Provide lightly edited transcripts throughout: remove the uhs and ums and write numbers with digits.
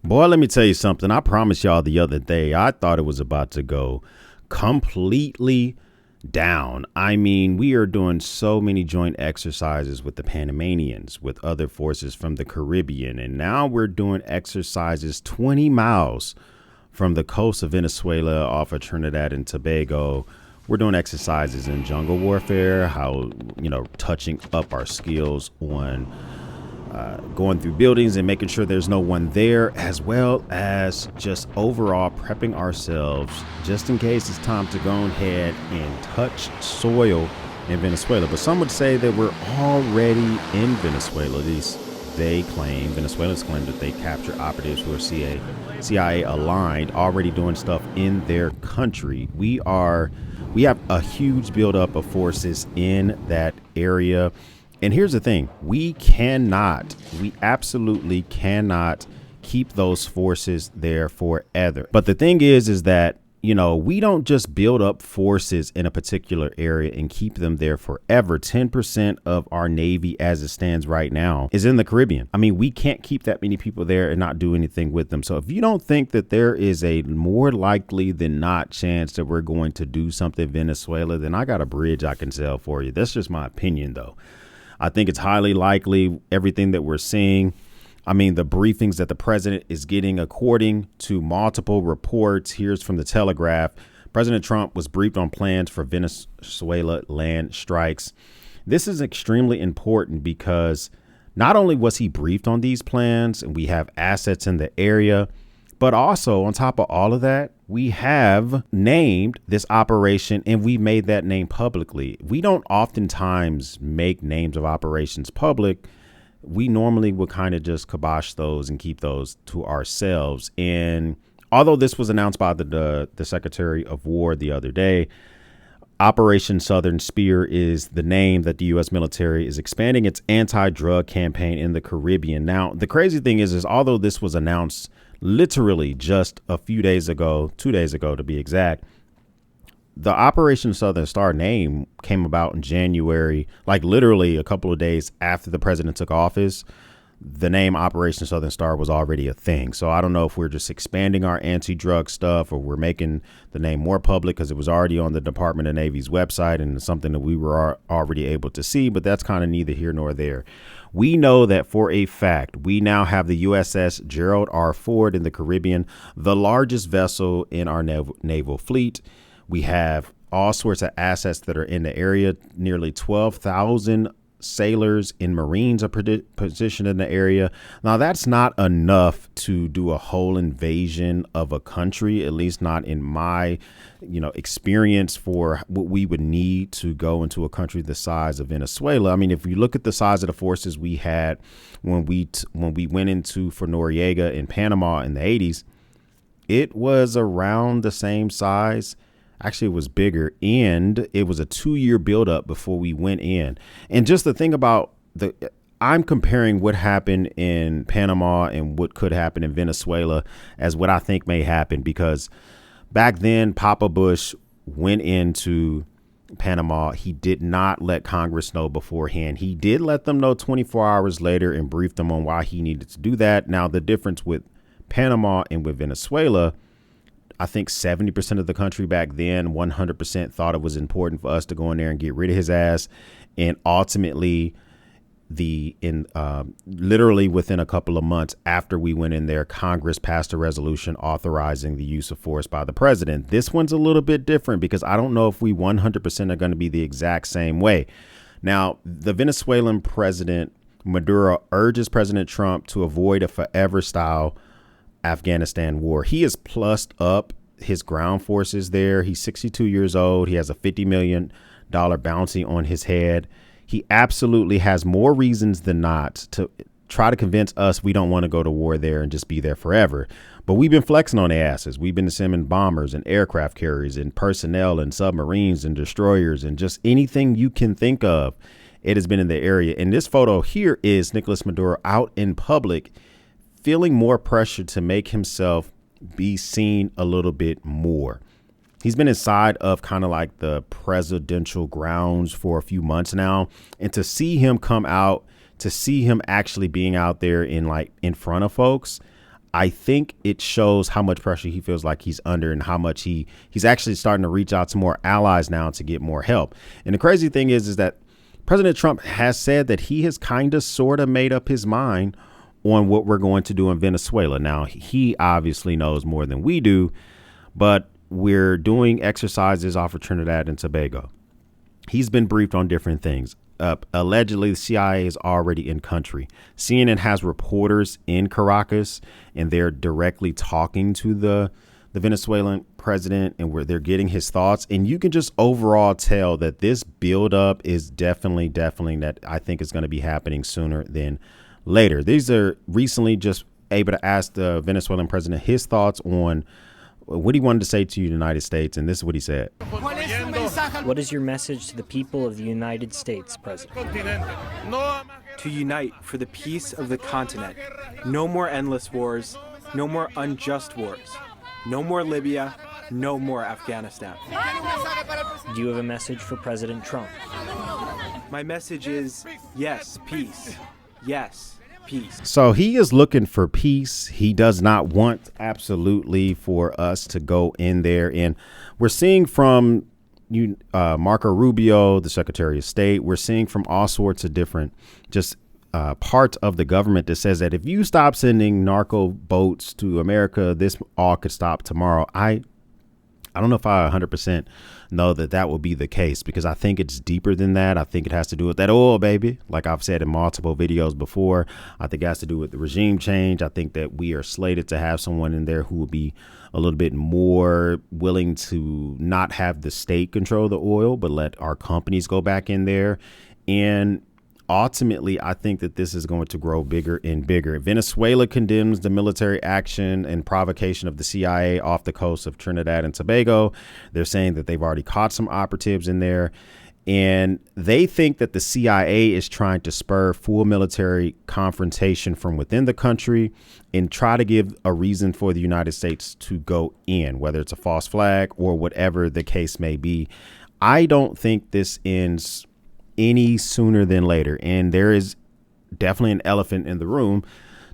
Boy, let me tell you something. I promised y'all the other day, I thought it was about to go completely down. I mean, we are doing so many joint exercises with the Panamanians, with other forces from the Caribbean, and now we're doing exercises 20 miles from the coast of Venezuela off of Trinidad and Tobago. We're doing exercises in jungle warfare, how, touching up our skills on going through buildings and making sure there's no one there, as well as just overall prepping ourselves just in case it's time to go ahead and touch soil in Venezuela. But some would say that we're already in Venezuela. At least Venezuela's claim that they capture operatives who are CIA aligned, already doing stuff in their country. We have a huge buildup of forces in that area. And here's the thing, we absolutely cannot keep those forces there forever. But the thing is that, we don't just build up forces in a particular area and keep them there forever. 10% of our Navy as it stands right now is in the Caribbean. I mean, we can't keep that many people there and not do anything with them. So if you don't think that there is a more likely than not chance that we're going to do something in Venezuela, then I got a bridge I can sell for you. That's just my opinion, though. I think it's highly likely, everything that we're seeing. I mean, the briefings that the president is getting, according to multiple reports. Here's from the Telegraph. President Trump was briefed on plans for Venezuela land strikes. This is extremely important because not only was he briefed on these plans and we have assets in the area, but also on top of all of that, we have named this operation and we made that name publicly. We don't oftentimes make names of operations public. We normally would kind of just kibosh those and keep those to ourselves. And although this was announced by the Secretary of War the other day, Operation Southern Spear is the name that the U.S. military is expanding its anti-drug campaign in the Caribbean. Now, the crazy thing is although this was announced literally just a few days ago, 2 days ago to be exact, the Operation Southern Star name came about in January, like literally a couple of days after the president took office. The name Operation Southern Star was already a thing. So I don't know if we're just expanding our anti-drug stuff or we're making the name more public because it was already on the Department of Navy's website and it's something that we were already able to see. But that's kind of neither here nor there. We know that for a fact, we now have the USS Gerald R. Ford in the Caribbean, the largest vessel in our naval fleet. We have all sorts of assets that are in the area. Nearly 12,000 sailors and Marines are positioned in the area. Now, that's not enough to do a whole invasion of a country, at least not in my, experience for what we would need to go into a country the size of Venezuela. I mean, if you look at the size of the forces we had when we went into for Noriega in Panama in the 80s, it was around the same size. Actually, it was bigger, and it was a 2-year buildup before we went in. And just the thing about I'm comparing what happened in Panama and what could happen in Venezuela as what I think may happen, because back then, Papa Bush went into Panama. He did not let Congress know beforehand. He did let them know 24 hours later and briefed them on why he needed to do that. Now, the difference with Panama and with Venezuela, I think 70% of the country back then, 100% thought it was important for us to go in there and get rid of his ass. And ultimately, literally within a couple of months after we went in there, Congress passed a resolution authorizing the use of force by the president. This one's a little bit different because I don't know if we 100% are going to be the exact same way. Now, the Venezuelan president, Maduro, urges President Trump to avoid a forever style Afghanistan war. He has plussed up his ground forces there. He's 62 years old. He has a $50 million bounty on his head. He absolutely has more reasons than not to try to convince us we don't want to go to war there and just be there forever. But we've been flexing on their asses. We've been sending bombers and aircraft carriers and personnel and submarines and destroyers and just anything you can think of. It has been in the area. And this photo here is Nicolas Maduro out in public, feeling more pressure to make himself be seen a little bit more. He's been inside of kind of like the presidential grounds for a few months now. And to see him come out, to see him actually being out there in front of folks, I think it shows how much pressure he feels like he's under and how much he's actually starting to reach out to more allies now to get more help. And the crazy thing is that President Trump has said that he has kind of sort of made up his mind on what we're going to do in Venezuela. Now, he obviously knows more than we do, but we're doing exercises off of Trinidad and Tobago. He's been briefed on different things. Allegedly, the CIA is already in country. CNN has reporters in Caracas, and they're directly talking to the Venezuelan president, and where they're getting his thoughts. And you can just overall tell that this buildup is definitely that I think is going to be happening sooner than later. These are recently just able to ask the Venezuelan president his thoughts on what he wanted to say to the United States. And this is what he said. What is your message to the people of the United States, President? To unite for the peace of the continent. No more endless wars. No more unjust wars. No more Libya. No more Afghanistan. Do you have a message for President Trump? My message is yes, peace. Yes, peace. So he is looking for peace. He does not want absolutely for us to go in there. And we're seeing from Marco Rubio, the Secretary of State, we're seeing from all sorts of different parts of the government that says that if you stop sending narco boats to America, this all could stop tomorrow. I don't know if I 100% know that will be the case, because I think it's deeper than that. I think it has to do with that oil, baby. Like I've said in multiple videos before, I think it has to do with the regime change. I think that we are slated to have someone in there who will be a little bit more willing to not have the state control the oil, but let our companies go back in there. And ultimately, I think that this is going to grow bigger and bigger. Venezuela condemns the military action and provocation of the CIA off the coast of Trinidad and Tobago. They're saying that they've already caught some operatives in there, and they think that the CIA is trying to spur full military confrontation from within the country and try to give a reason for the United States to go in, whether it's a false flag or whatever the case may be. I don't think this ends any sooner than later. And there is definitely an elephant in the room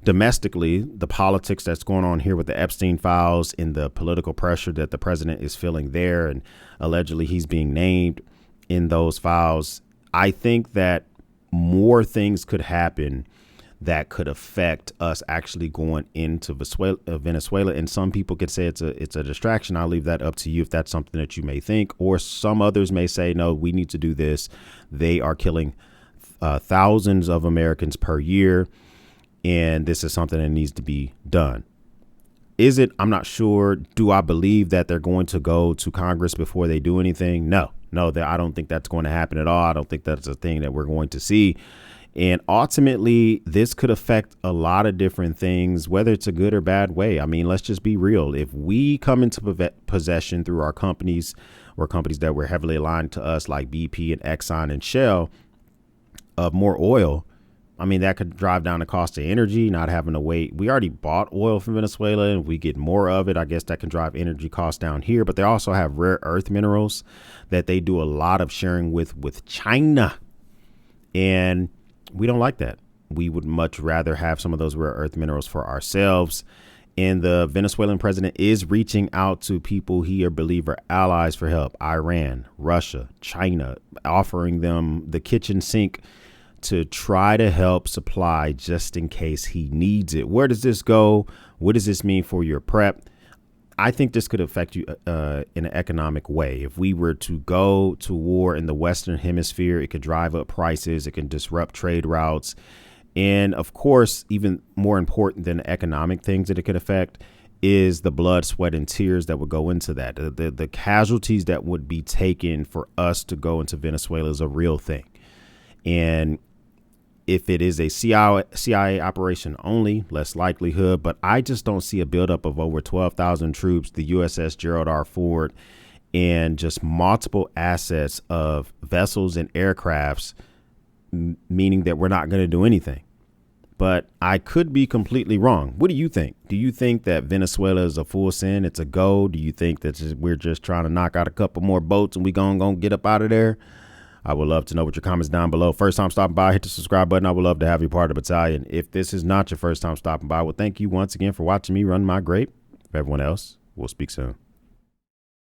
domestically, the politics that's going on here with the Epstein files and the political pressure that the president is feeling there. And allegedly he's being named in those files. I think that more things could happen that could affect us actually going into Venezuela. And some people could say it's a distraction. I'll leave that up to you if that's something that you may think, or some others may say, no, we need to do this. They are killing thousands of Americans per year, and this is something that needs to be done. Is it? I'm not sure. Do I believe that they're going to go to Congress before they do anything? No, I don't think that's going to happen at all. I don't think that's a thing that we're going to see. And ultimately, this could affect a lot of different things, whether it's a good or bad way. I mean, let's just be real. If we come into possession through our companies or companies that were heavily aligned to us, like BP and Exxon and Shell, of more oil, I mean, that could drive down the cost of energy, not having to wait. We already bought oil from Venezuela, and if we get more of it, I guess that can drive energy costs down here. But they also have rare earth minerals that they do a lot of sharing with China. And we don't like that. We would much rather have some of those rare earth minerals for ourselves. And the Venezuelan president is reaching out to people he or believe are allies for help. Iran, Russia, China, offering them the kitchen sink to try to help supply just in case he needs it. Where does this go? What does this mean for your prep? I think this could affect you in an economic way. If we were to go to war in the Western Hemisphere, it could drive up prices. It can disrupt trade routes. And of course, even more important than economic things that it could affect is the blood, sweat, and tears that would go into that. The casualties that would be taken for us to go into Venezuela is a real thing. And if it is a CIA operation only, less likelihood. But I just don't see a buildup of over 12,000 troops, the USS Gerald R. Ford, and just multiple assets of vessels and aircrafts, meaning that we're not going to do anything. But I could be completely wrong. What do you think? Do you think that Venezuela is a full send? It's a go? Do you think that we're just trying to knock out a couple more boats and we gonna get up out of there? I would love to know what your comments down below. First time stopping by, hit the subscribe button. I would love to have you part of the battalion. If this is not your first time stopping by, well, thank you once again for watching me run my grape. For everyone else, we'll speak soon.